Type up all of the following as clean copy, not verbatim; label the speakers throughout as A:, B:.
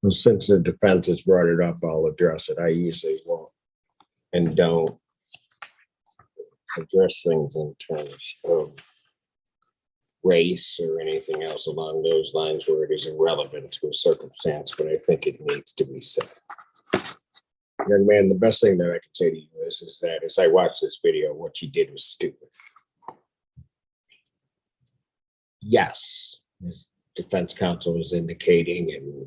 A: Well, since the defense has brought it up, I'll address it. I usually won't and don't address things in terms of race or anything else along those lines where it is irrelevant to a circumstance, but I think it needs to be said. Young man, the best thing that I can say to you is that as I watched this video, what you did was stupid. Yes, as defense counsel is indicating, and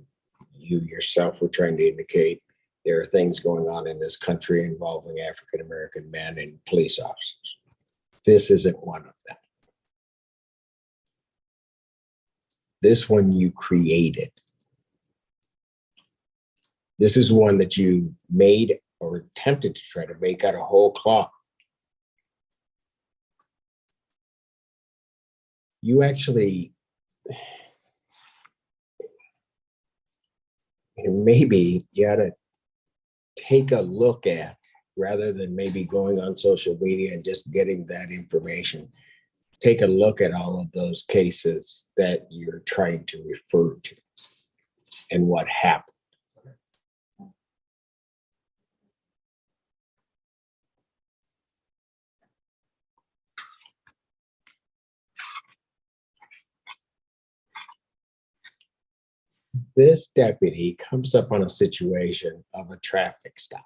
A: you yourself were trying to indicate, there are things going on in this country involving African-American men and police officers. This isn't one of them. This one you created. This is one that you made or attempted to try to make out of whole cloth. You actually, maybe you ought to take a look at, rather than maybe going on social media and just getting that information, take a look at all of those cases that you're trying to refer to and what happened. This deputy comes up on a situation of a traffic stop.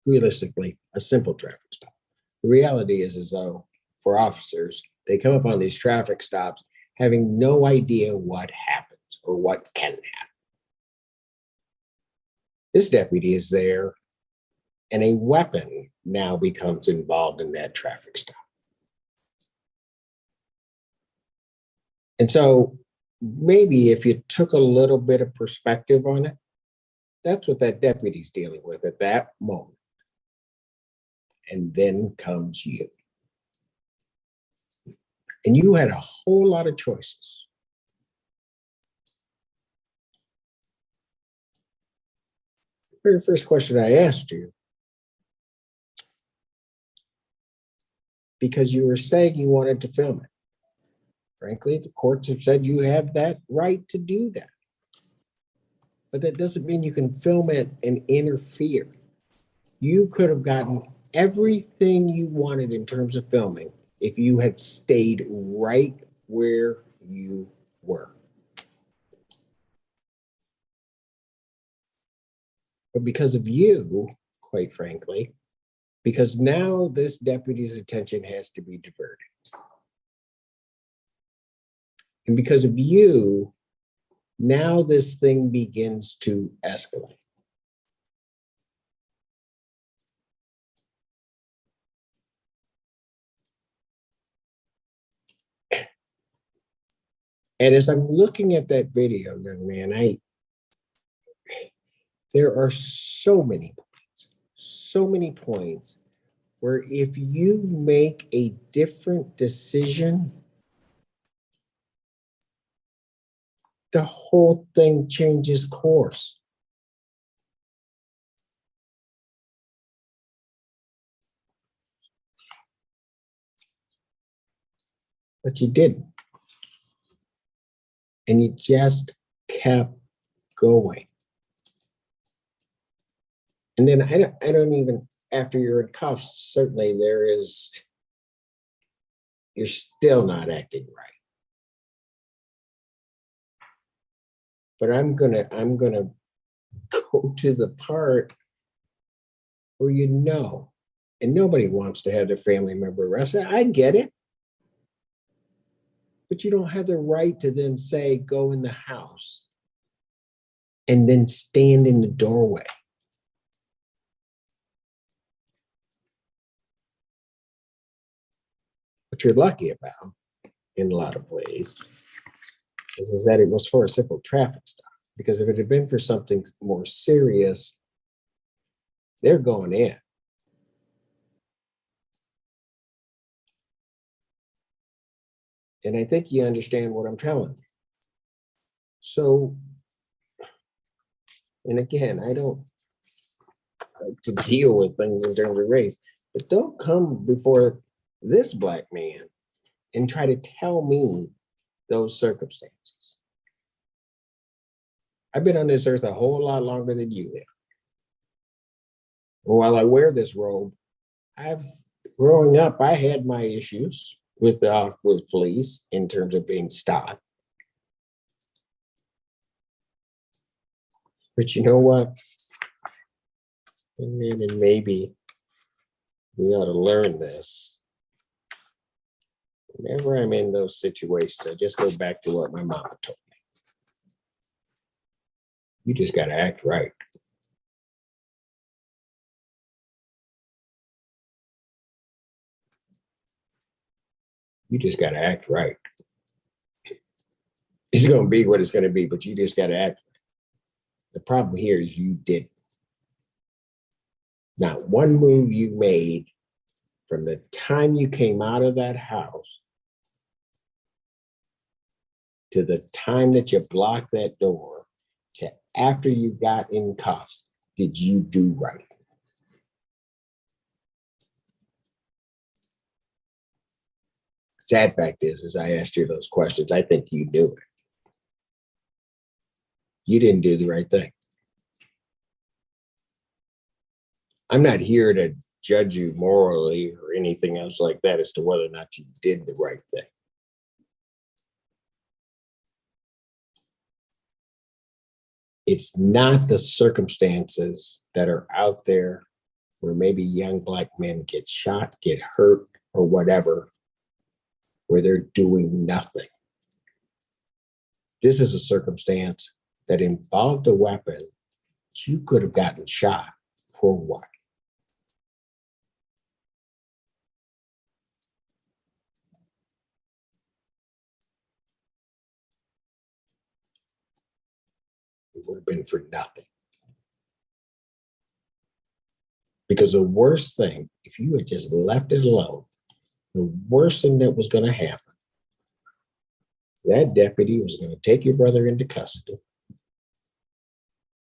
A: Realistically, a simple traffic stop. The reality is though, for officers, they come up on these traffic stops having no idea what happens or what can happen. This deputy is there, and a weapon now becomes involved in that traffic stop. And so maybe if you took a little bit of perspective on it, that's what that deputy's dealing with at that moment. And then comes you. And you had a whole lot of choices. The very first question I asked you, because you were saying you wanted to film it. Frankly, the courts have said you have that right to do that. But that doesn't mean you can film it and interfere. You could have gotten everything you wanted in terms of filming if you had stayed right where you were. But because of you, quite frankly, because now this deputy's attention has to be diverted. And because of you, now this thing begins to escalate. And as I'm looking at that video, young man, there are so many points where if you make a different decision, the whole thing changes course. But you didn't. And you just kept going. And then I don't even, after you're in cuffs, certainly you're still not acting right. But I'm gonna go to the part where you know, and nobody wants to have their family member arrested. I get it. But you don't have the right to then say, go in the house and then stand in the doorway. What you're lucky about, in a lot of ways, is that it was for a simple traffic stop. Because if it had been for something more serious, they're going in. And I think you understand what I'm telling you. So, and again, I don't like to deal with things in terms of race, but don't come before this black man and try to tell me those circumstances. I've been on this earth a whole lot longer than you have. While I wear this robe, growing up, I had my issues with police in terms of being stopped. But you know what? And maybe we ought to learn this. Whenever I'm in those situations, I just go back to what my mama told me. You just got to act right. You just got to act right. It's going to be what it's going to be, but you just got to act. The problem here is you didn't. Not one move you made from the time you came out of that house to the time that you blocked that door to after you got in cuffs did you do right. Sad fact is I asked you those questions, I think you knew it. You didn't do the right thing. I'm not here to judge you morally or anything else like that as to whether or not you did the right thing. It's not the circumstances that are out there where maybe young Black men get shot, get hurt, or whatever, where they're doing nothing. This is a circumstance that involved a weapon. You could have gotten shot for what? It would have been for nothing. Because the worst thing, if you had just left it alone, the worst thing that was going to happen, that deputy was going to take your brother into custody,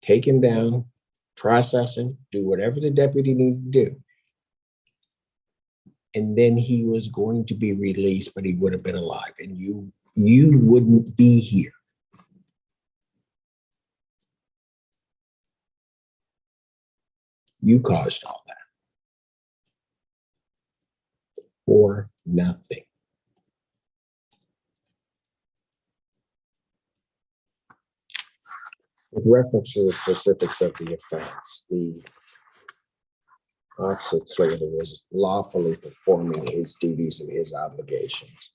A: take him down, process him, do whatever the deputy needed to do. And then he was going to be released, but he would have been alive, and you wouldn't be here. You caused all that for nothing. With reference to the specifics of the offense, the officer clearly was lawfully performing his duties and his obligations.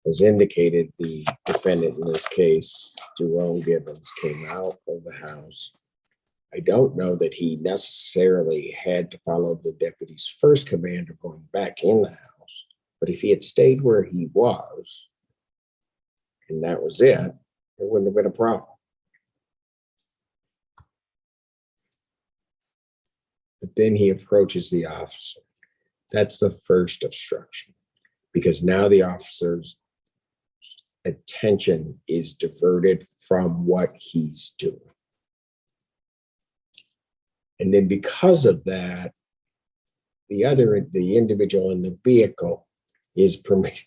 A: As indicated, the defendant in this case, Jerome Gibbons, came out of the house. I don't know that he necessarily had to follow the deputy's first command of going back in the house, but if he had stayed where he was, and that was it, there wouldn't have been a problem. But then he approaches the officer. That's the first obstruction, because now the officer's attention is diverted from what he's doing. And then because of that, the individual in the vehicle is permitted,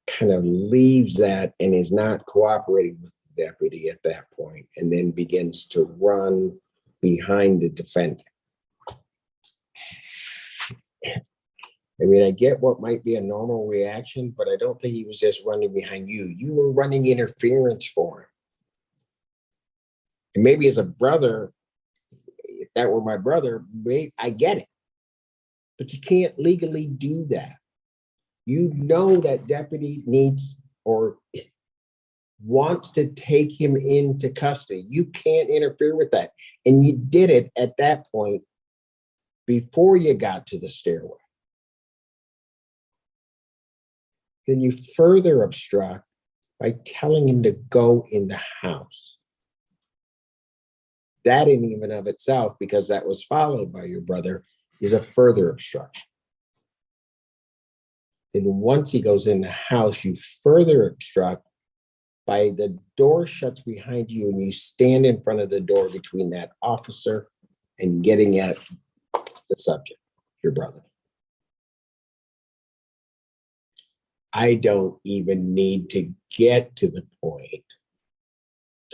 A: kind of leaves that and is not cooperating with the deputy at that point, and then begins to run behind the defendant. I mean, I get what might be a normal reaction, but I don't think he was just running behind you. You were running interference for him. And maybe as a brother, if that were my brother, I get it. But you can't legally do that. You know that deputy needs or wants to take him into custody. You can't interfere with that. And you did it at that point before you got to the stairway. Then you further obstruct by telling him to go in the house. That in even of itself, because that was followed by your brother, is a further obstruction. Then once he goes in the house, you further obstruct by the door shuts behind you and you stand in front of the door between that officer and getting at the subject, your brother. I don't even need to get to the point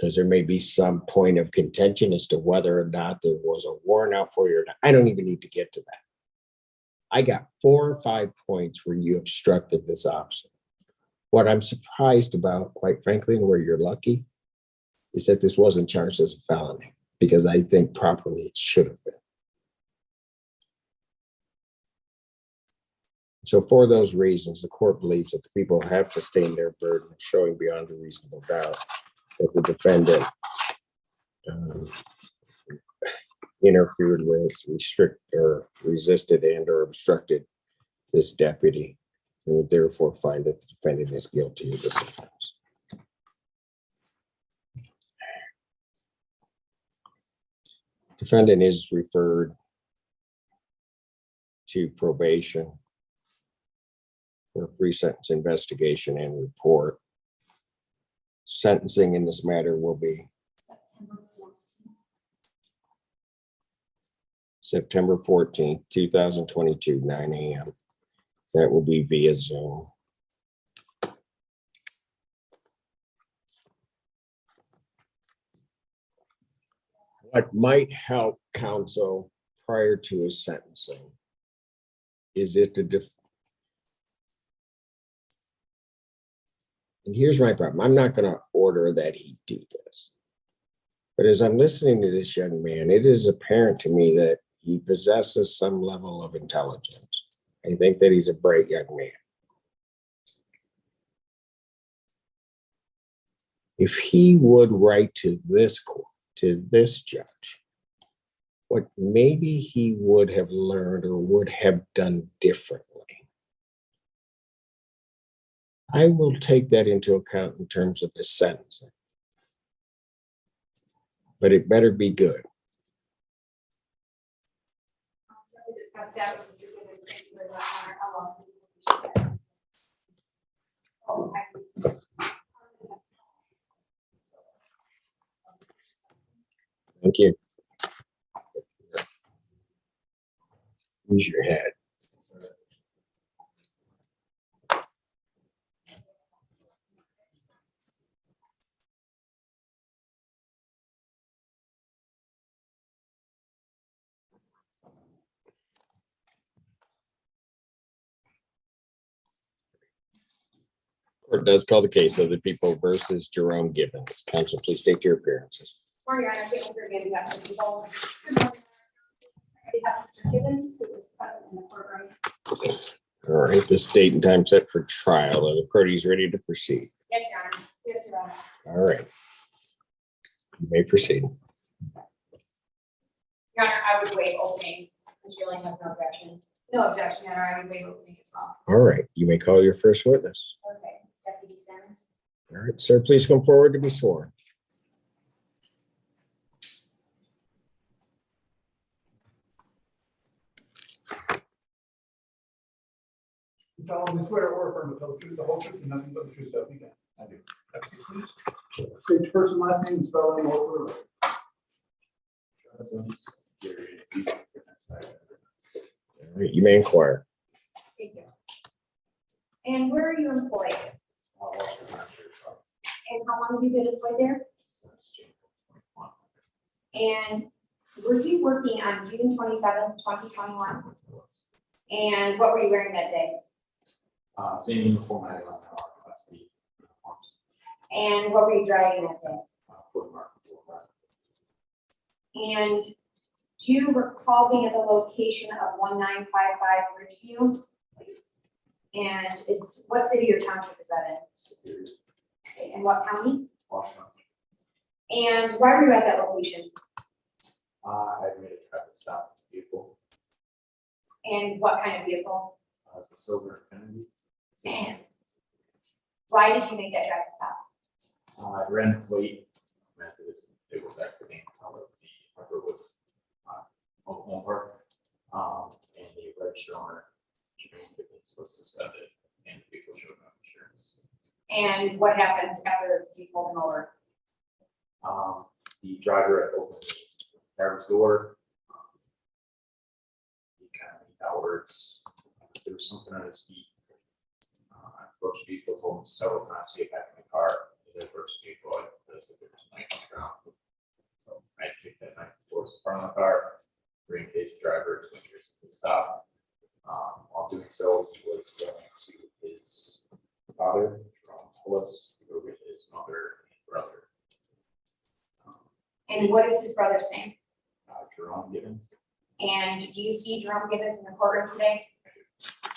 A: because there may be some point of contention as to whether or not there was a warrant out for you or not. I don't even need to get to that. I got 4 or 5 points where you obstructed this officer. What I'm surprised about, quite frankly, and where you're lucky, is that this wasn't charged as a felony, because I think properly it should have been. So for those reasons, the court believes that the people have sustained their burden of showing beyond a reasonable doubt that the defendant interfered with, resisted and or obstructed this deputy, and would therefore find that the defendant is guilty of this offense. Defendant is referred to probation for a pre-sentence investigation and report. Sentencing in this matter will be September 14th, 2022, 9 a.m. That will be via Zoom. What might help counsel prior to his sentencing is it the and here's my problem. I'm not going to order that he do this. But as I'm listening to this young man, it is apparent to me that he possesses some level of intelligence. I think that he's a bright young man. If he would write to this court, to this judge, what maybe he would have learned or would have done differently, I will take that into account in terms of the sentencing. But it better be good.
B: So we discussed that with Mr. Gibbons. Thank you very much.
A: Thank you. Use your head. Court does call the case of the people versus Jerome Gibbons. Counsel, please state your appearances.
B: Morning, Your Honor. Caitlin Bergen, on behalf of the people. Good morning. On behalf of Mr. Gibbons, who is present in the courtroom.
A: All right, this date and time set for trial. Are the parties ready to proceed?
B: Yes, Your Honor. Yes, Your Honor.
A: All right. You may proceed.
B: Your Honor, I would waive opening. Mr. Ling has no objection. No objection, Your Honor. I would waive opening as well.
A: All right, you may call your first witness.
B: Okay. Deputy Sims.
A: All right, sir, please come forward to be sworn.
C: You solemnly swear or affirm to tell the truth, the whole truth, and nothing but the truth, so help you God. I do. That's it, please. State your first and last name and spell it all for the record.
A: All right, you may inquire.
B: Thank you. And where are you employed? And how long have you been employed there? And were you working on June 27th, 2021? And what were you wearing that day?
D: Same uniform I had on Class B uniforms.
B: And what were you driving that day?
D: Ford Mark IV.
B: And do you recall being at the location of 1955 Ridgeview?
D: I do.
B: And what city or township is that in?
D: Superior.
B: Okay, and what county?
D: Washington.
B: And why were you at that location?
D: I made a traffic stop with a vehicle.
B: And what kind of vehicle?
D: It's a silver Infiniti.
B: And why did you make that traffic stop?
D: I ran late. It was exiting out of the Upper Woods home park. And the register owner, Jermaine Gibbons, was suspended and the vehicle showed no insurance.
B: And what happened after you pulled him over?
D: The driver had opened the driver's door. He kind of leaned outwards. There was something on his feet. I approached the vehicle, told him several times to get back in the car. as I first vehicle, I noticed that there was a knife on the ground. So I kicked that knife towards the front of the car, re-engaged the driver, 20 years to the stop. While doing so, he was going to his father, Willis, to go with his mother and brother.
B: And what is his brother's name?
D: Jerome Gibbons.
B: And do you see Jerome Gibbons in the courtroom today?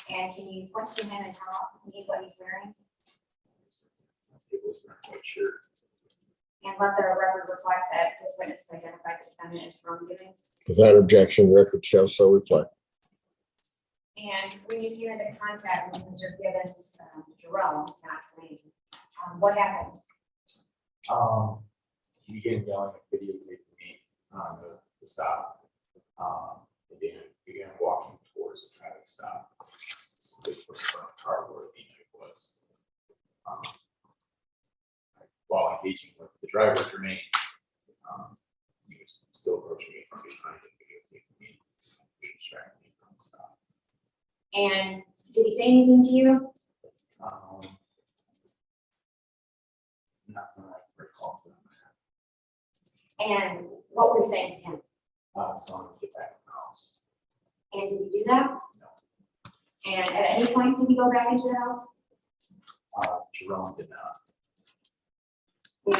B: And can you point to him and tell me what he's wearing?
D: It was wearing a white shirt.
B: And let the record reflect that this witness identified the defendant as Jerome Gibbons.
A: Without objection, record shows so reflect.
B: And when you came into contact with Mr. Gibbons, Jerome, not Wayne, what happened?
D: He began yelling and videotaping me on the stop. And then began walking towards the traffic stop. This was from the car where the knife was. While engaging with the driver, Jermaine, he was still approaching me from behind and videotaping me, distracting me from the stop.
B: And did he say anything to you?
D: Nothing I can recall from that.
B: And what were you saying to him?
D: So I'm gonna get back in the house.
B: And did he do that?
D: No.
B: And at any point did he go back into the house?
D: Jerome did not.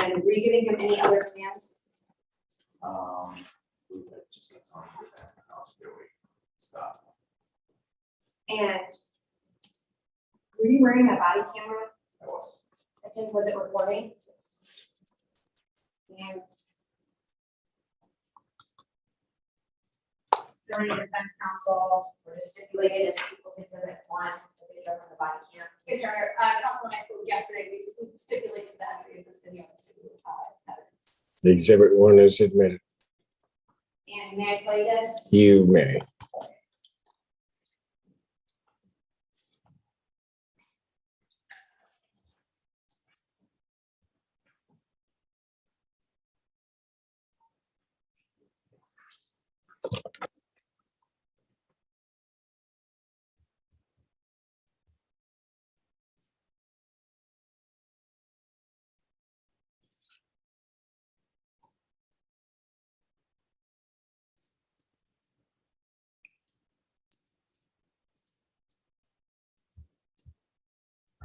B: And were you giving him any other commands?
D: We had just had time to get back in the house, get away from the stop.
B: And were you wearing a body camera?
D: I was.
B: Was it recording? And during the defense counsel, were stipulated as people's exhibit 1, the video from the body cam.
E: Yes, Your Honor. Counsel and I spoke yesterday. We stipulated the entry of this video into evidence.
A: The exhibit 1 is admitted.
B: And may I play this?
A: You may.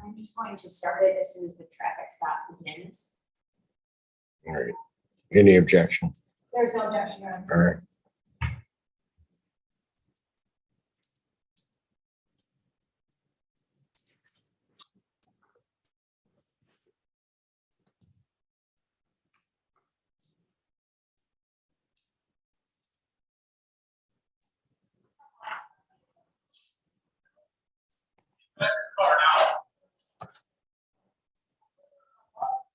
B: I'm just going to start it as soon as the traffic stop begins.
A: All right. Any objection?
E: There's no objection, Your Honor.
A: All right.
D: Car now.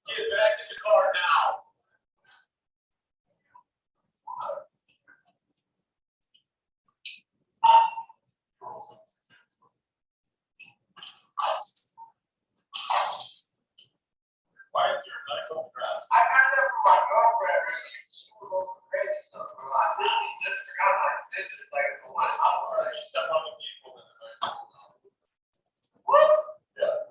D: Get back in the car now. Why is your knife on the ground? I got that from my girlfriend. She was on some crazy stuff. I really just got my scissors like it's on my house. You step on the vehicle and the knife. What? Yeah.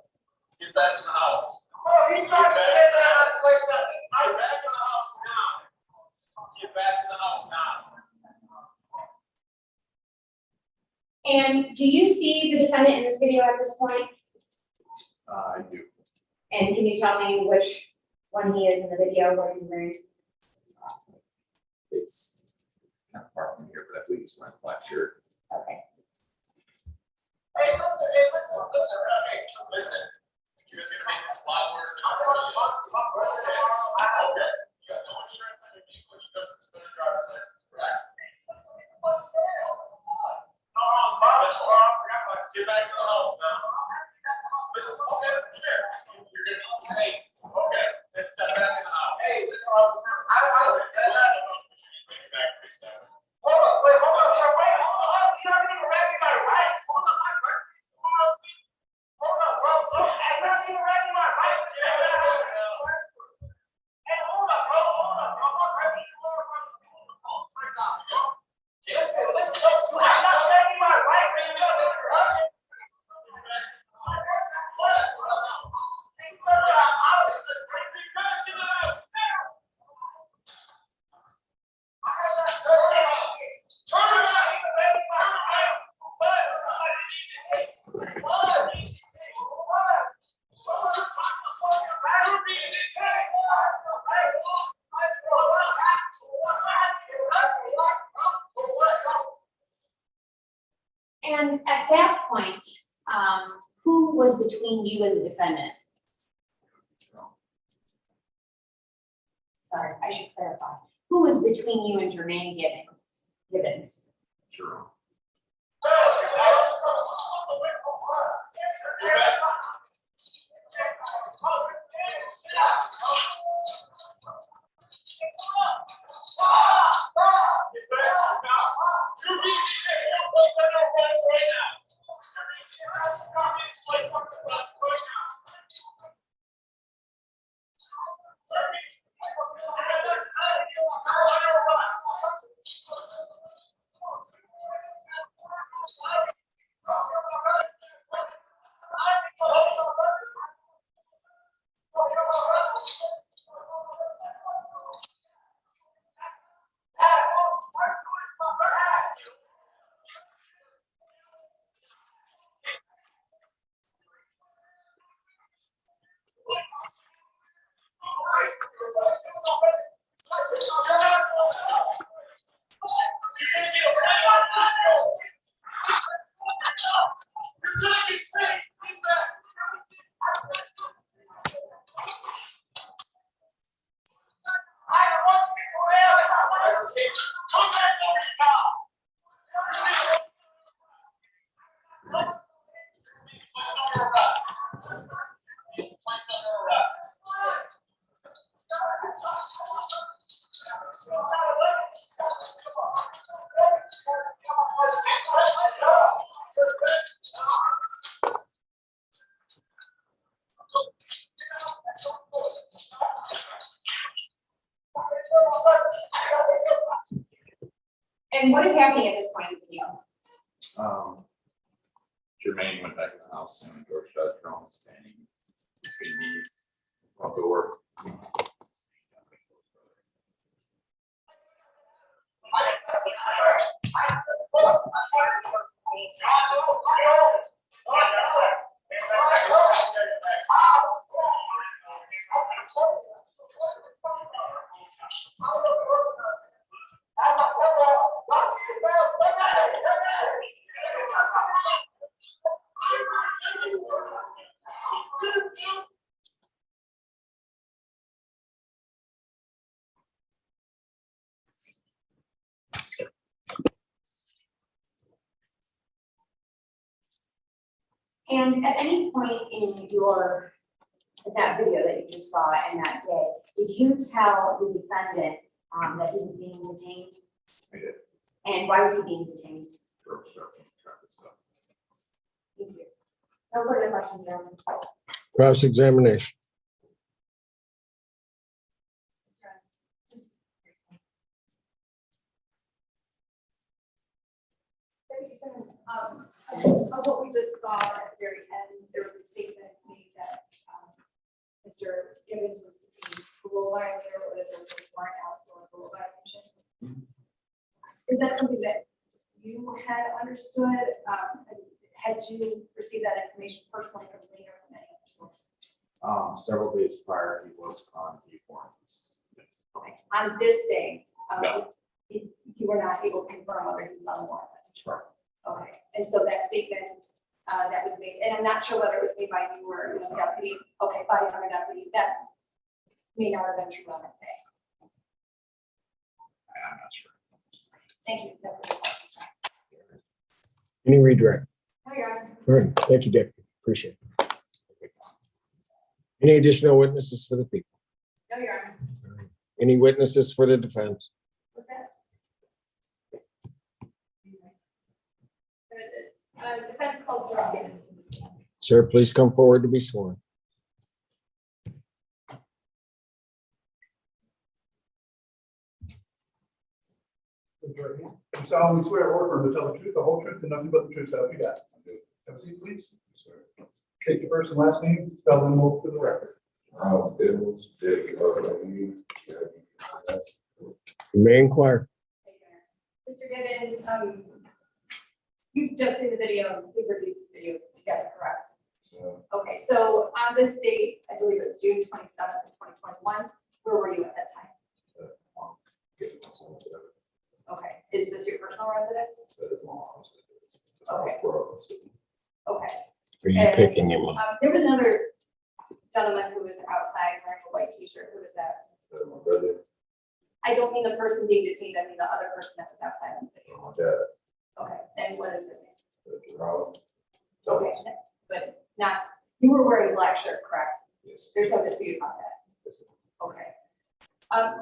D: Get back in the house. Oh, he's trying to say that like that. Get back in the house now. Get back in the house now.
B: And do you see the defendant in this video at this point?
D: I do.
B: And can you tell me which one he is in the video, what he's wearing?
D: It's kind of far from here, but I believe he's wearing a black shirt.
B: Okay.
D: Hey, listen, hey, listen. You're just gonna make this a lot worse than okay. You got no insurance on your vehicle, you got a suspended driver's license, correct? Get back in the house now. Listen, okay, come here. You're gonna hey, okay, then step back in the house. Hey, listen, officer, I understand that. Hold on, wait, hold on, sir, wait, hold on, you haven't even read me my rights. Hold on, my birthday's tomorrow. Hold on, bro, look, I haven't even read me my rights. Hey, hold on, bro, I'm not ready tomorrow, bro. Right now, yo. Listen, you have not read me my rights.
F: And at that point, who was between you and the defendant? Sorry, I should clarify. Who was between you and Jermaine Gibbons?
D: Sure.
F: And what is happening at this point in the video?
D: Jermaine went back to the house and George Judge was standing between me and the door.
F: And at any point in that video that you just saw in that day, did you tell the defendant that he was being detained?
D: I did.
F: And why was he being detained?
D: For obstructing traffic stop.
F: Thank you. No further questions, Chairman.
A: Cross-examination.
B: Deputy Simmons, of what we just saw at the very end, there was a statement made that Mr. Gibbons was a parole violator, or that there was a warrant out for a parole violation. Is that something that you had understood? Had you received that information personally from me or from any other source?
D: Several days prior, he was on the warrants.
B: Okay. On this day,
D: No.
B: you were not able to confirm whether he was on the warrant list.
D: Correct.
B: Okay, and so that statement that was made, and I'm not sure whether it was made by you or another deputy, okay, by another deputy, that may not have been true on that day.
D: I'm not sure.
B: Thank you. No further questions.
A: Any redirect?
B: No, Your Honor.
A: All right, thank you, Deputy. Appreciate it. Any additional witnesses for the people?
B: No, Your Honor.
A: Any witnesses for the defense?
B: What's that? Defense calls for evidence to the stand.
A: Sir, please come forward to be sworn.
C: You solemnly swear or affirm to tell the truth, the whole truth, and nothing but the truth, so help you God. Have a seat, please. Take your first and last name, spell them both for the record.
A: You may inquire.
B: Mr. Gibbons, You've just seen the video, we reviewed this video together, correct?
C: So,
B: Okay, so on this date, I believe it was June 27th, 2021, where were you at that time?
C: getting my son to that.
B: Okay, is this your personal residence?
C: That is my mom's.
B: Okay. Okay.
A: Are you
B: And,
A: picking him up?
B: There was another gentleman who was outside wearing a white t-shirt. Who was that?
C: My brother,
B: I don't mean the person being detained, I mean the other person that was outside on the video.
C: my dad,
B: Okay, and what is his name?
C: Ronald.
B: Okay, but not, you were wearing a black shirt, correct?
C: Yes.
B: There's no dispute about that.
C: Yes.
B: Okay.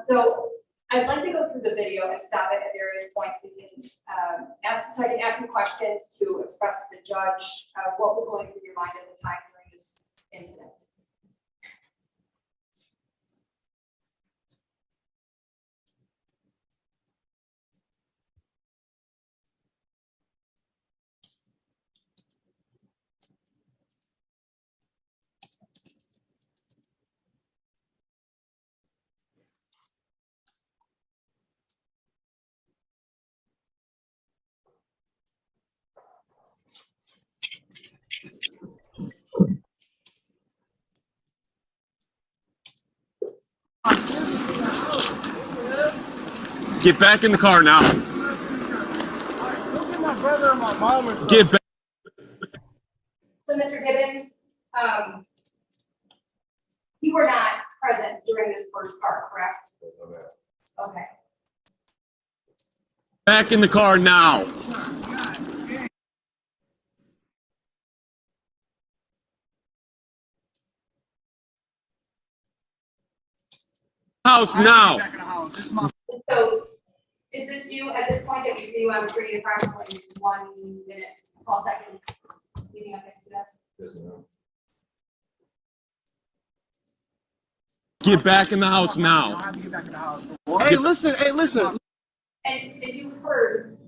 B: So I'd like to go through the video and stop it at various points. You can ask, so I can ask you questions to express to the judge what was going through your mind at the time during this incident.
G: Get back in the car now. Get back.
B: So, Mr. Gibbons, you were not present during this first part, correct? Okay.
G: Back in the car now. House now.
B: So is this you at this point that we see you on the screen approximately 1 minute, 12 seconds leading up into this?
C: Yes, ma'am.
G: Get back in the house now.
H: Hey, listen, hey, listen.
B: And you heard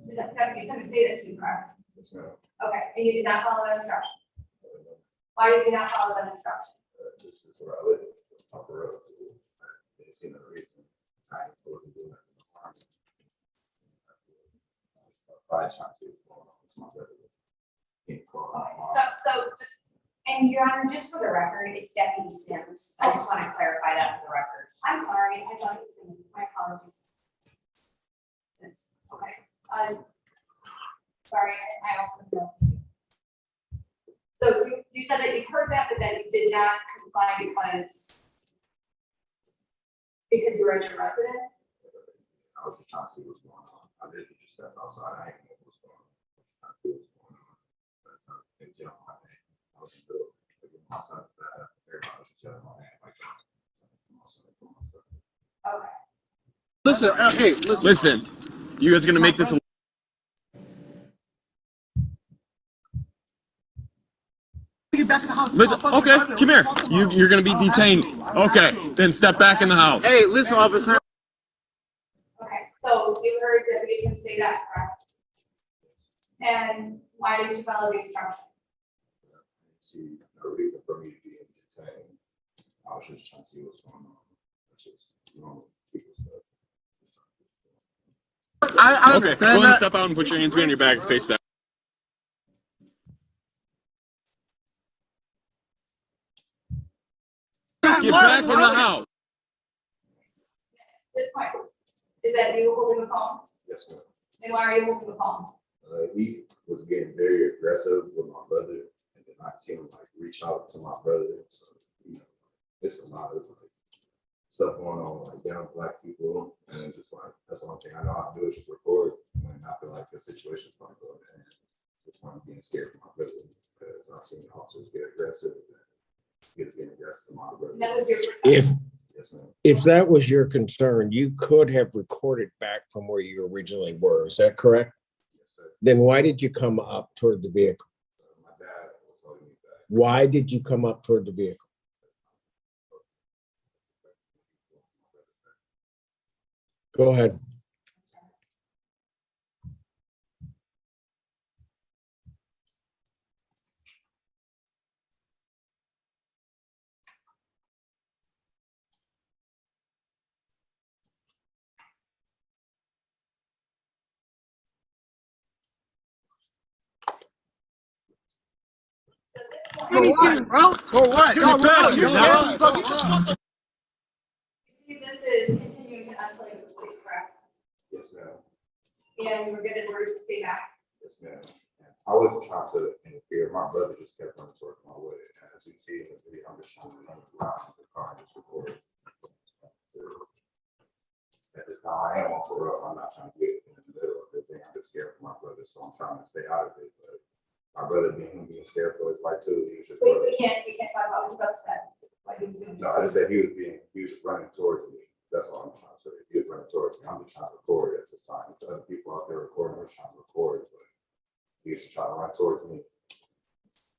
B: the deputy say that to you, correct?
C: Yes, ma'am.
B: Okay, and you did not follow that instruction? Why did you not follow that instruction?
C: This is where I live, off the road. I didn't see no reason. I wasn't doing it. I shot you. It's my brother. Can't call my mom.
B: So just,
F: And Your Honor, just for the record, it's Deputy Sims. I just want to clarify that for the record.
B: I'm sorry, I thought it was, my apologies. Okay, sorry, I also know. So you said that you heard that, but then you did not comply because you were at your residence?
C: I was just trying to see what's going on. I didn't just step outside. I didn't know what was going on. I knew what was going on. But they jumped my name. I was still my son. Everybody was just jumping my name. Like, my son.
B: Okay.
H: Listen, hey, listen.
G: Listen, you guys are gonna make this.
H: Get back in the house.
G: Listen, okay, come here. You're gonna be detained. Okay, then step back in the house.
H: Hey, listen, officer.
B: Okay, so you heard that we can say that, correct? And why didn't you follow the instruction?
C: See, no reason for me to be detained. I was just trying to see what's going on. It's just normal people stuff.
H: I
G: Okay, go
H: understand
G: ahead and
H: that.
G: step out and put your hands behind your back and face that. Get back in the house.
B: This point, is that you holding the phone?
C: Yes, ma'am.
B: And why are you holding the phone?
C: He was getting very aggressive with my brother, and then I seen him like reach out to my brother. So, you know, it's a lot of like stuff going on like down with black people, and it's just like that's the one thing I know how to do is just record when I feel like the situation's going to go down. Just want being scared for my brother because I've seen officers get aggressive and getting aggressive to my brother.
B: And that was your perception.
C: Yes, ma'am.
A: If that was your concern, you could have recorded back from where you originally were. Is that correct?
C: Yes, sir.
A: Then why did you come up toward the vehicle?
C: My dad was holding me back.
A: Why did you come up toward the vehicle? Go ahead.
H: Anything, bro.
G: For what? Give it back here now.
B: See, this is continuing to escalate with the police, correct?
C: Yes, ma'am.
B: And we were given orders to stay back.
C: Yes, ma'am. I wasn't trying to interfere. My brother just kept running towards my way. And as you see in the video, I'm just trying to run around the car and just record. At this time, I am on parole. I'm not trying to get in the middle of the thing. I'm just scared for my brother, so I'm trying to stay out of it. But my brother being scared for his life too, he was just.
B: We can't talk about what you both said. What he was doing.
C: No, I just said he was running towards me. That's all I'm trying to say. He was running towards me. I'm just trying to record at this time. There's other people out there recording, we're trying to record, but he was trying to run towards me.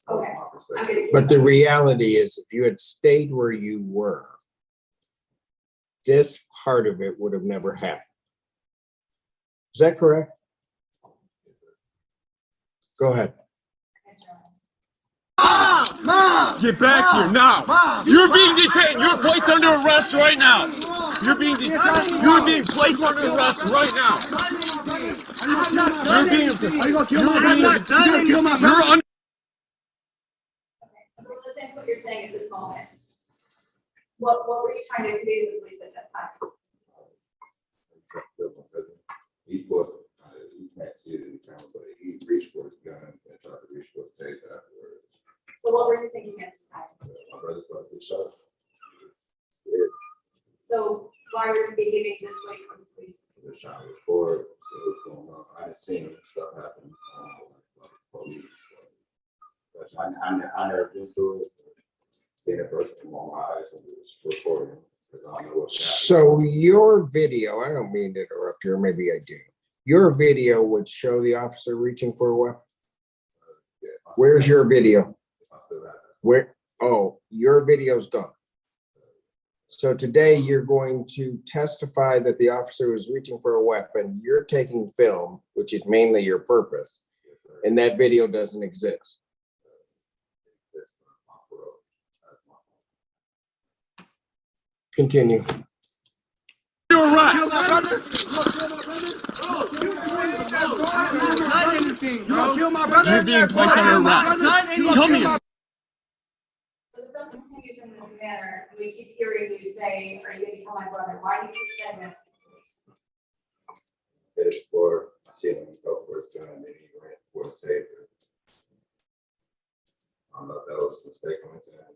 C: That was
B: Okay.
C: my
B: I'm
C: perspective.
B: gonna-
A: But the reality is, if you had stayed where you were, this part of it would have never happened. Is that correct? Go ahead.
H: Mom!
G: Get back here now.
H: Mom!
G: You're being detained. You're placed under arrest right now. You're being placed under arrest right now. You're being.
H: Are you gonna kill my brother? You're gonna kill my brother?
G: You're under.
B: Okay, so we're listening to what you're saying at this moment. What were you trying to convey to the police at that time?
C: He was, you can't see it in the camera, but he reached for his gun and tried to reach for his taser afterwards.
B: So what were you thinking at this time?
C: My brother's about to get shot.
B: So why were you behaving this way from the police?
C: He was trying to record, see what's going on. I didn't see him, stuff happen. Like police. But I never been through it. Seeing it first from my eyes and was recording. Because I don't know what's happening.
A: So your video, I don't mean to interrupt you, or maybe I do. Your video would show the officer reaching for a weapon.
C: Yeah,
A: Where's your video?
C: I still have it.
A: Where? Oh, your video's gone. So today you're going to testify that the officer was reaching for a weapon. You're taking film, which is mainly your purpose,
C: Yes, sir.
A: and that video doesn't exist.
C: That's my parole. That's my fault.
A: Continue.
G: You're
H: Kill
G: arrest.
H: my brother? You gonna kill my brother? I'm not done anything, bro. You gonna kill my brother?
G: You're being placed under arrest. Tell me.
B: So the film continues in this manner, and we keep hearing you say, are you going to kill my brother? Why do you keep saying that to the police?
C: Hit it for, I see him go for his gun and then he ran for his taser. I don't know if that was a mistake on his end,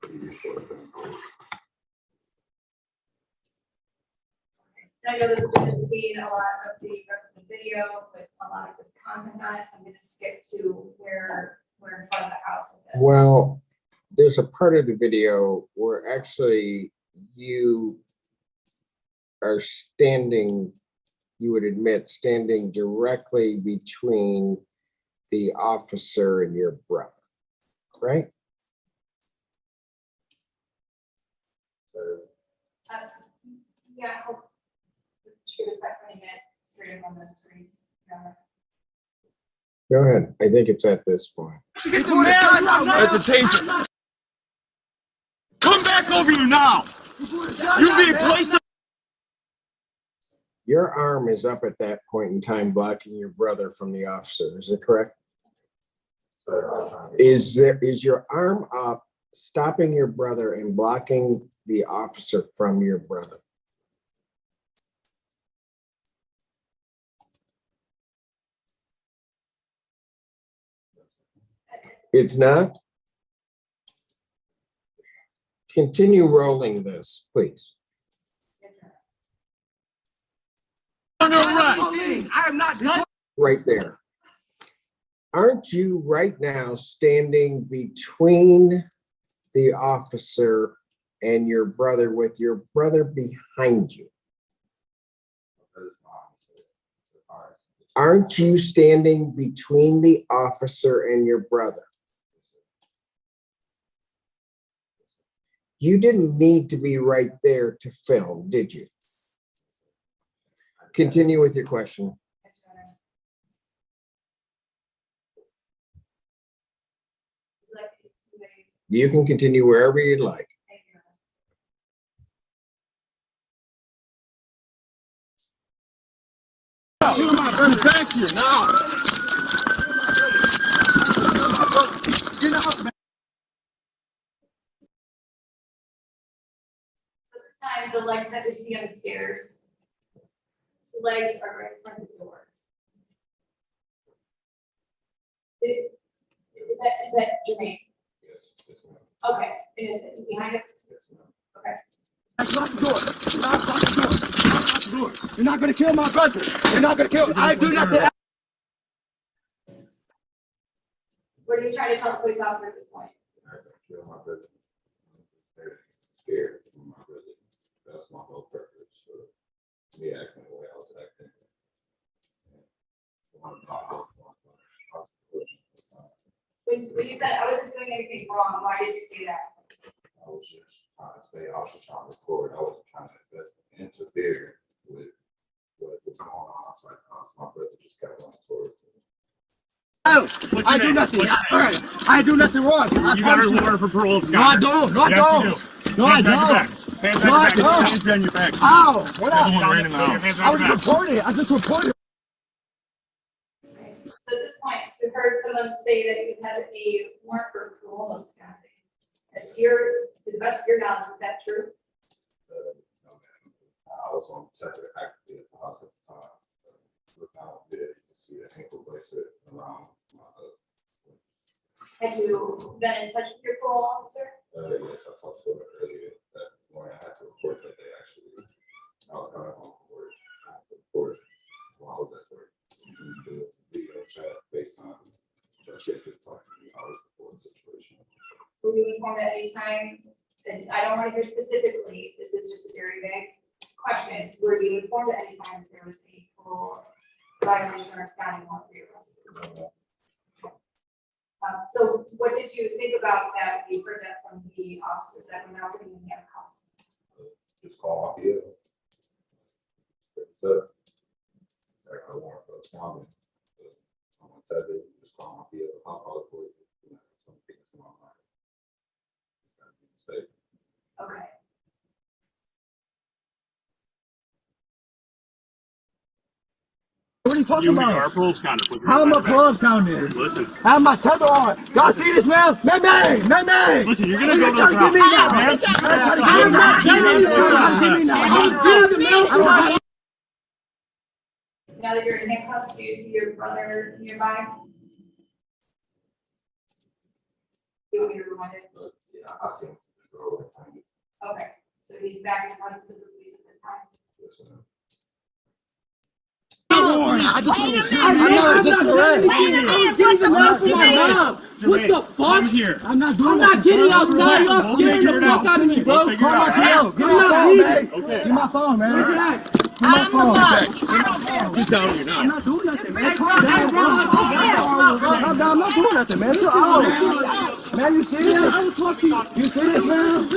C: but he reached for his gun.
B: And I know this has been seen a lot of the rest of the video with a lot of this content on it, so I'm going to skip to where we're in front of the house. of this.
A: Well, there's a part of the video where actually you are standing, you would admit, standing directly between the officer and your brother, right?
C: So,
B: Yeah, I'll shoot us back for a minute, starting on the screens.
A: Go ahead. I think it's at this point.
H: Get the man out,
G: That's a taser. Come back over here now. You're being placed.
A: Your arm is up at that point in time, blocking your brother from the officer. Is it correct?
C: so I'm trying to-
A: Is your arm up, stopping your brother and blocking the officer from your brother? It's not? Continue rolling this, please.
G: Under arrest.
H: I am not done.
A: Right there. Aren't you right now standing between the officer and your brother with your brother behind you?
C: that is my mistake. All right.
A: Aren't you standing between the officer and your brother? You didn't need to be right there to film, did you? Continue with your question.
B: Yes, Your Honor. Would you like to continue?
A: You can continue wherever you'd like.
B: Thank you, Your Honor.
G: Come back here now.
H: Get out, man.
E: the legs that we see on the stairs. His legs are right in front of the door. Is that Jermaine?
C: Yes, ma'am.
E: Okay, and is it behind it?
C: Yes, ma'am.
E: Okay.
H: Lock the door. Lock the door. Lock the door. You're not gonna kill my brother. You're not gonna kill. I do nothing.
E: What are you trying to tell the police officer at this point?
C: I don't kill my brother. They're scared of my brother. That's my whole purpose. So, me acting the way I was acting.
E: When you said I wasn't doing anything wrong, why did you say that?
C: I was just trying to stay, I was just trying to record, I wasn't trying to interfere with what was going on outside the house. My brother just kept on towards me.
H: I do nothing. I do nothing wrong.
G: You got a warrant for parole.
H: No, I don't. No, I don't. No, I don't. No, I don't.
G: Hands behind your back.
H: Ow! What
G: You're the
H: up?
G: one right in the house.
H: I was reporting. I just reported.
E: Okay. So at this point, we've heard someone say that you had a warrant for parole absconding. To the best of your knowledge, is that true?
C: No, ma'am. I was on separate activity at the house at the time. Look out there, you can see the ankle bracelet around my
E: Had you been in touch with your parole officer?
C: yes, I talked to her earlier that morning. I had to report that they actually, I was coming home from work. I had to report while I was at work. The video chat, FaceTime, Judge Simpson talked to me. I was reporting the situation.
E: Were you informed at any time, and I don't want to hear specifically, this is just a very vague question, were you informed at any time that there was a parole violation or absconding warrant for your arrest? So what did you think about that, when you heard that from the officers that were now putting in the house?
C: Just call my bill. So, like I want for responding. I'm gonna tell you, just call my bill. I'll call it for you. You know, something in my mind. Gotta be safe.
E: Okay.
H: What are you talking
G: You
H: about?
G: are a parole absconder. Put your
H: How am
G: hands
H: I
G: behind your back.
H: clubs down there?
G: Listen,
H: I have my tether on. Y'all see this, man? Man.
G: listen, you're gonna go to
H: Trying
G: the
H: to get me now.
G: ground.
H: I'm not getting anything. Trying to get me now. I was getting the milk.
E: Now that you're in handcuffs, do you see your brother nearby? You want me to remind it?
C: But, yeah, I see him.
E: Okay, so he's back in the presence of the police at the time.
C: Yes, ma'am.
H: I just want to. I'm not doing anything. I was getting the milk for my mom. What the fuck?
G: I'm here.
H: I'm not doing. I'm not getting outside. Y'all scaring the fuck out of me, bro.
G: We'll figure it
H: Call my
G: out.
H: phone. Give me my phone, man.
G: Okay.
H: Give my phone, man. Where's that? Give my phone.
G: Get down here
H: I'm
G: now.
H: not doing nothing, man. Calm down, bro. Calm down. I'm not doing nothing, man. Chill out. Man, you see this? You see this, man?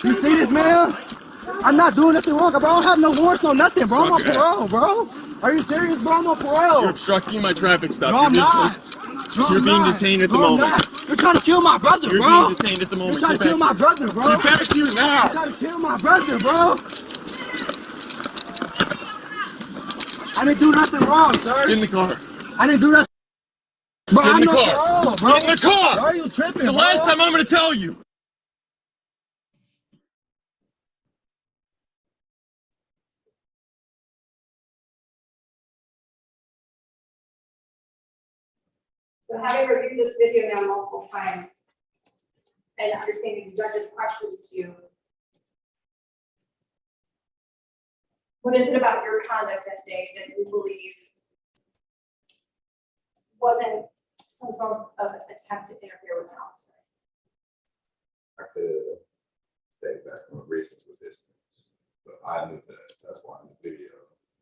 H: You see this, man? I'm not doing nothing wrong, bro. I don't have no warrants, no nothing, bro. I'm on
G: Okay.
H: parole, bro. Are you serious, bro? I'm on
G: You're
H: parole.
G: obstructing my traffic stop.
H: No, I'm
G: You're
H: not. No,
G: You're
H: I'm
G: being
H: not.
G: detained at the
H: No, I'm
G: moment.
H: not. You're trying to kill my brother,
G: You're
H: bro.
G: being detained at the
H: You're
G: moment.
H: trying to kill my brother, bro.
G: Get back here
H: You're
G: now.
H: trying to kill my brother, bro. I didn't do nothing wrong, sir.
G: Get in the car.
H: I didn't do nothing. Bro,
G: Get in
H: I'm
G: the
H: no
G: car.
H: parole, bro.
G: Get in the car.
H: Bro, you tripping,
G: It's the
H: bro.
G: last time I'm gonna tell you.
E: So having reviewed this video now multiple times and understanding the judge's questions to you, what is it about your conduct that day that you believe wasn't some sort of attempt to interfere with the officer?
C: I could take back from a reasonable distance, but I knew that that's why in the video,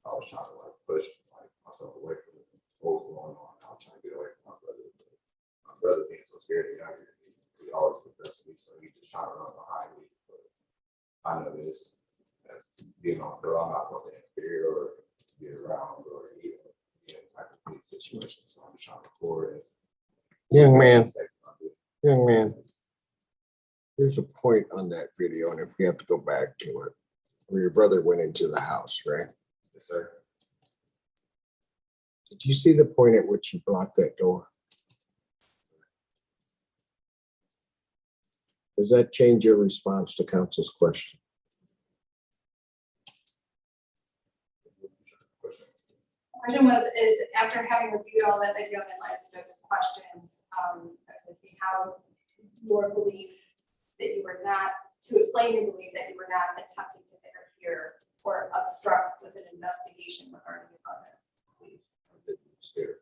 C: I was trying to like push like myself away from what was going on. I was trying to get away from my brother. But my brother being so scared of younger, he always protects me, so he just trying to run behind me. But I know this as being on girl, I'm not going to interfere or get around or even any type of police situation. So I'm just trying to record it.
A: Young man, there's a point on that video, and if we have to go back to it, where your brother went into the house, right?
C: Yes, sir.
A: Did you see the point at which he blocked that door? Does that change your response to counsel's question?
B: question was, is after having reviewed all that video and like the judge's questions, I was to see how your belief that you were not, to explain your belief that you were not attempting to interfere or obstruct with an investigation regarding your brother.
C: I'm scared.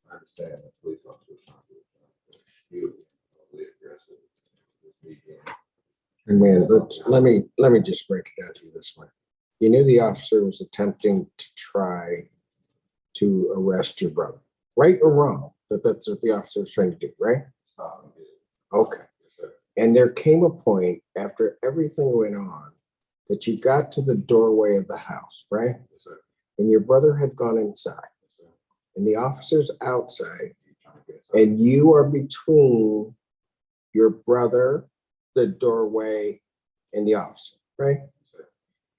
C: I understand that police officers trying to do really aggressive.
A: Man, let me just break it down to you this way. You knew the officer was attempting to try to arrest your brother, right or wrong? But that's what the officer was trying to do, right? Okay. And there came a point after everything went on that you got to the doorway of the house, right?
C: Yes, sir.
A: And your brother had gone inside,
C: Yes, sir.
A: and the officer's outside, and you are between your brother, the doorway, and the officer, right?
C: Yes, sir.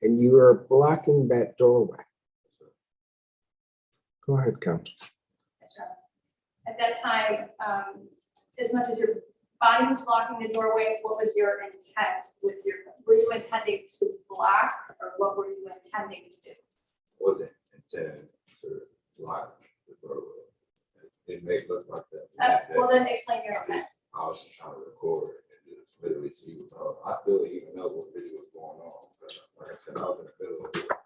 A: And you are blocking that doorway.
C: Yes, sir.
A: Go ahead, Counsel.
B: That's right. At that time, as much as your body was blocking the doorway, what was your intent with your, were you intending to block or what were you intending to do?
C: Wasn't intended to block the doorway. It may look like that.
B: Well, then explain your intent.
C: I was just trying to record and just literally see what I still didn't even know what video was going on. But like I said, I was in the middle of it. I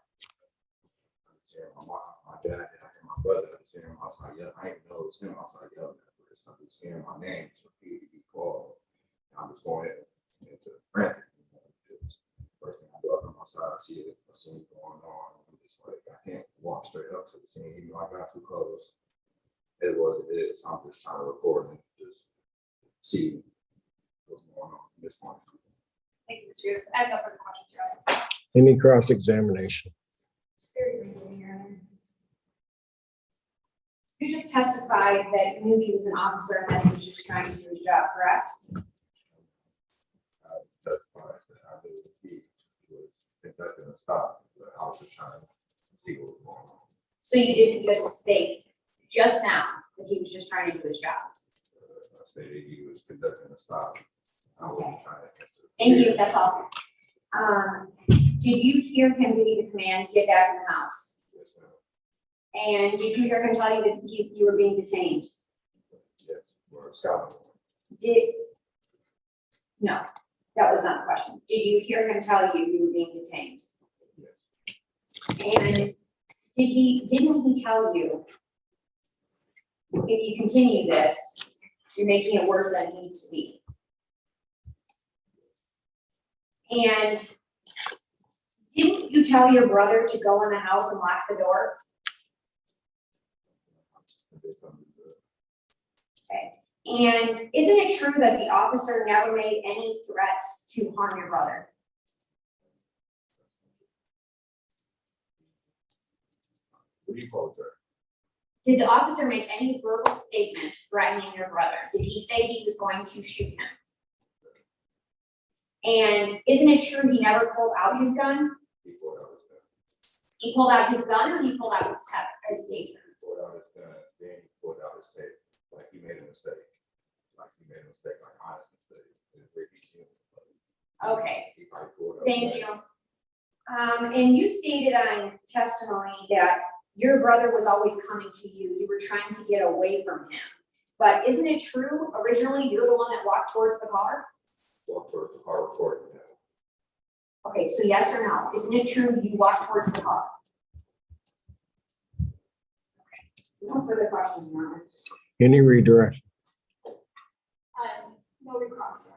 C: was hearing my mom, my dad, and I hear my brother. I was hearing him. I was like, yeah, I didn't know it was him. I was like, yo, I was hearing my name, so he would be called. And I was going into frantic. First thing I do, I come outside, I see it, I see it going on. I'm just like, I can't walk straight up to the scene, even though I got too close. It was, it is. I'm just trying to record and just see what's going on at this point.
B: Thank you, Mr. Davis. I have no further questions, Your Honor.
A: Any cross-examination?
F: Just very briefly here. You just testified that you knew he was an officer and that he was just trying to do his job, correct?
C: I testified that I knew that he was conducting a stop, but I was just trying to see what was going on.
F: So you didn't just state just now that he was just trying to do his job?
C: I stated he was conducting a stop. I wasn't trying to answer.
F: Thank you, that's all. Did you hear him give you the command, get back in the house?
C: Yes, ma'am.
F: And did you hear him tell you that you were being detained?
C: Yes, we're scouting.
F: No, that was not the question. Did you hear him tell you you were being detained?
C: Yes.
F: And didn't he tell you, if you continue this, you're making it worse than it needs to be? And didn't you tell your brother to go in the house and lock the door? Okay. And isn't it true that the officer never made any threats to harm your brother?
C: What do you call it, sir?
F: Did the officer make any verbal statements threatening your brother? Did he say he was going to shoot him? And isn't it true he never pulled out his gun?
C: He pulled out his gun.
F: He pulled out his gun or he pulled out his taser?
C: He pulled out his gun, then he pulled out his tape, like he made a mistake. Like he made a mistake, like honest mistake.
F: Okay,
C: He probably pulled out
F: thank
C: his
F: you.
C: gun.
F: And you stated on testimony that your brother was always coming to you. You were trying to get away from him. But isn't it true, originally, you're the one that walked towards the car?
C: Walked towards the car recording him.
F: Okay, so yes or no? Isn't it true you walked towards the car? Okay. No further questions, Your Honor.
A: Any redirect?
B: No recross.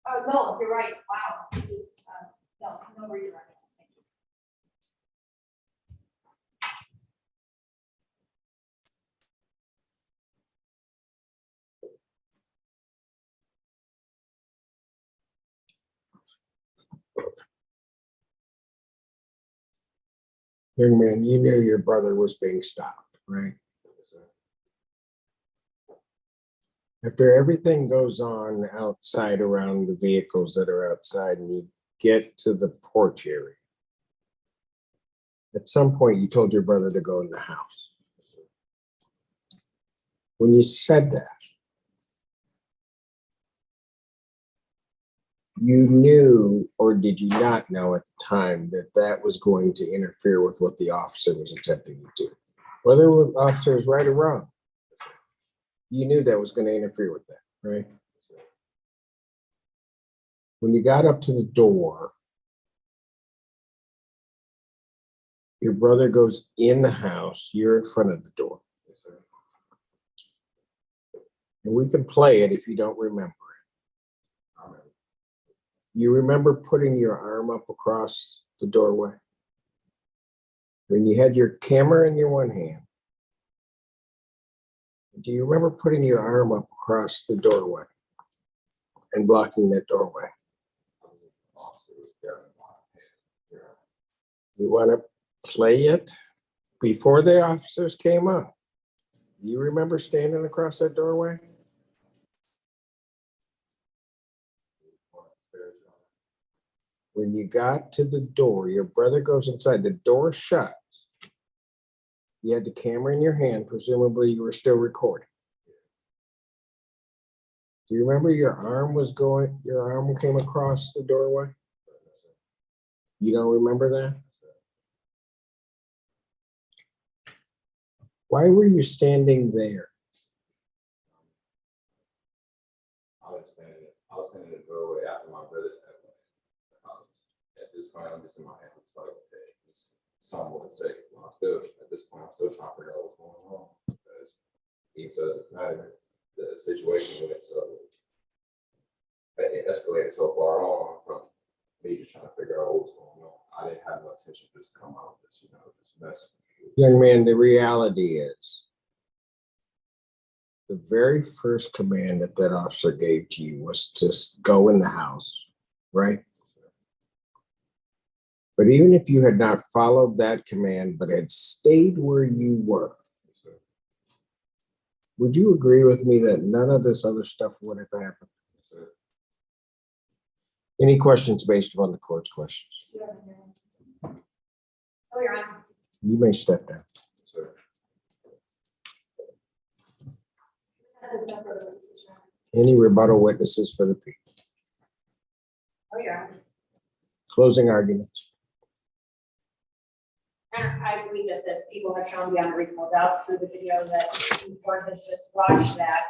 B: Oh, no, you're right. Wow, this is, no redirect. Thank you.
A: Young man, you knew your brother was being stopped, right?
C: Yes, sir.
A: After everything goes on outside around the vehicles that are outside and you get to the porch area, at some point you told your brother to go in the house. When you said that, You knew, or did you not know at the time that that was going to interfere with what the officer was attempting to do? Whether the officer was right or wrong, you knew that was going to interfere with that, right? When you got up to the door, your brother goes in the house, you're in front of the door.
C: Yes, sir.
A: And we can play it if you don't remember it.
C: I remember.
A: You remember putting your arm up across the doorway? When you had your camera in your one hand. Do you remember putting your arm up across the doorway and blocking that doorway?
C: Officer was grabbing my hand.
A: You want to play it before the officers came up? You remember standing across that doorway? When you got to the door, your brother goes inside, the door shut. You had the camera in your hand, presumably you were still recording. Do you remember your arm came across the doorway? You don't remember that? Why were you standing there?
C: I was standing in the doorway after my brother had left. At this point, I'm just in my head. It's like, okay, it's somewhat safe. At this point, I'm still trying to figure out what's going on because he said the situation went so it escalated so far on from me just trying to figure out what was going on. I didn't have no intention to just come out and just mess.
A: Young man, the reality is the very first command that that officer gave to you was to go in the house, right? But even if you had not followed that command, but had stayed where you were, would you agree with me that none of this other stuff would have happened? Any questions based upon the court's questions?
F: Oh, Your Honor.
A: You may step down.
C: Sir.
A: Any rebuttal witnesses for the people?
F: Oh, Your Honor.
A: Closing arguments.
F: I believe that the people have shown beyond a reasonable doubt through the video that the court has just watched that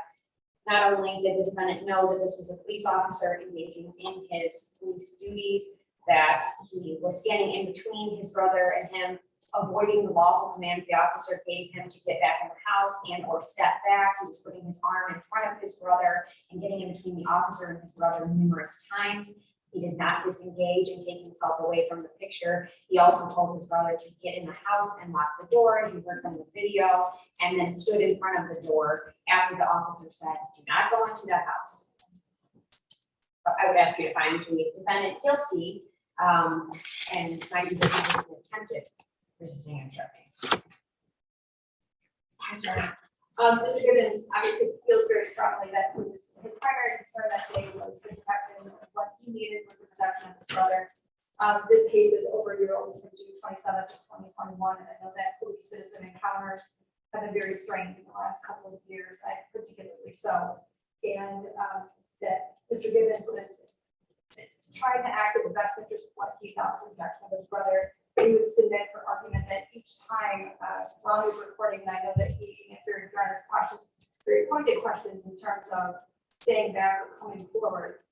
F: not only did the defendant know that this was a police officer engaging in his police duties, that he was standing in between his brother and him, avoiding the lawful commands the officer gave him to get back in the house and or step back. He was putting his arm in front of his brother and getting in between the officer and his brother numerous times. He did not disengage and take himself away from the picture. He also told his brother to get in the house and lock the door, as you heard from the video, and then stood in front of the door after the officer said, "Do not go into that house." But I would ask you to find the defendant guilty and find him guilty of attempted resisting instruction.
B: Mr. Gibbons obviously feels very strongly that his primary concern that day was the protection of what he needed was the protection of his brother. This case is over a year old, it's from June 27th of 2021, and I know that police citizen encounters have been very strained in the last couple of years, particularly so. And that Mr. Gibbons was trying to act in the best interest of what he thought was the protection of his brother. He would submit for argument that each time while he was recording, and I know that he answered your Honor's questions, very pointed questions in terms of staying back or coming forward,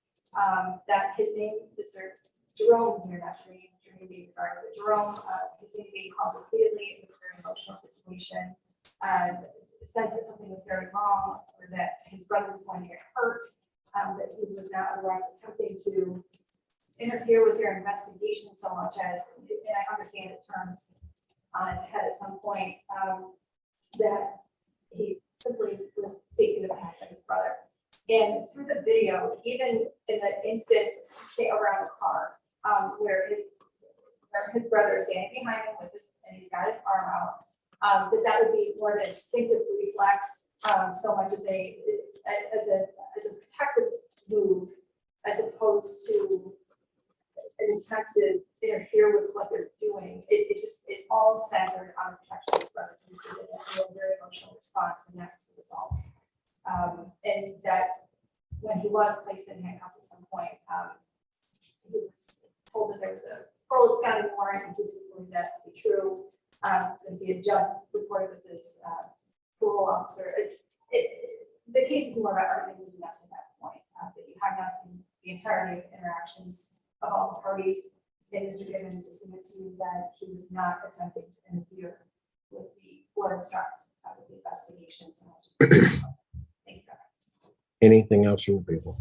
B: that his name, Mr. Jerome, here, not Jermaine, Jermaine being regarded, but Jerome, his name being called repeatedly, it was a very emotional situation. The sense that something was very wrong, or that his brother was going to get hurt, that he was not otherwise attempting to interfere with their investigation so much as, and I understand it turns on its head at some point, that he simply was seeking the protection of his brother. And through the video, even in the instance, say around the car, where his brother is standing behind him with his, and he's got his arm out, that would be more of an instinctive reflex, so much as a protective move, as opposed to an attempt to interfere with what they're doing. It all centered on the protection of his brother. It was a very emotional response, and that's the result. And that when he was placed in handcuffs at some point, he was told that there was a parole absconding warrant, and he didn't believe that to be true, since he had just reported with his parole officer. The case is more about everything leading up to that point, that you have not seen the entirety of interactions of all the parties. And Mr. Gibbons just submit to you that he was not attempting to interfere with the or obstruct with the investigation. So much. Thank you.
A: Anything else from people?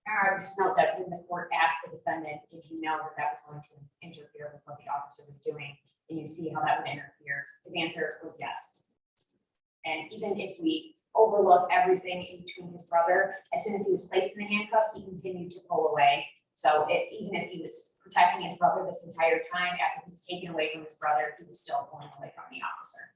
F: I would just note that when the court asked the defendant, did you know that that was going to interfere with what the officer was doing? And you see how that would interfere. His answer was yes. And even if we overlook everything in between his brother, as soon as he was placed in the handcuffs, he continued to pull away. So even if he was protecting his brother this entire time, after he was taken away from his brother, he was still pulling away from the officer.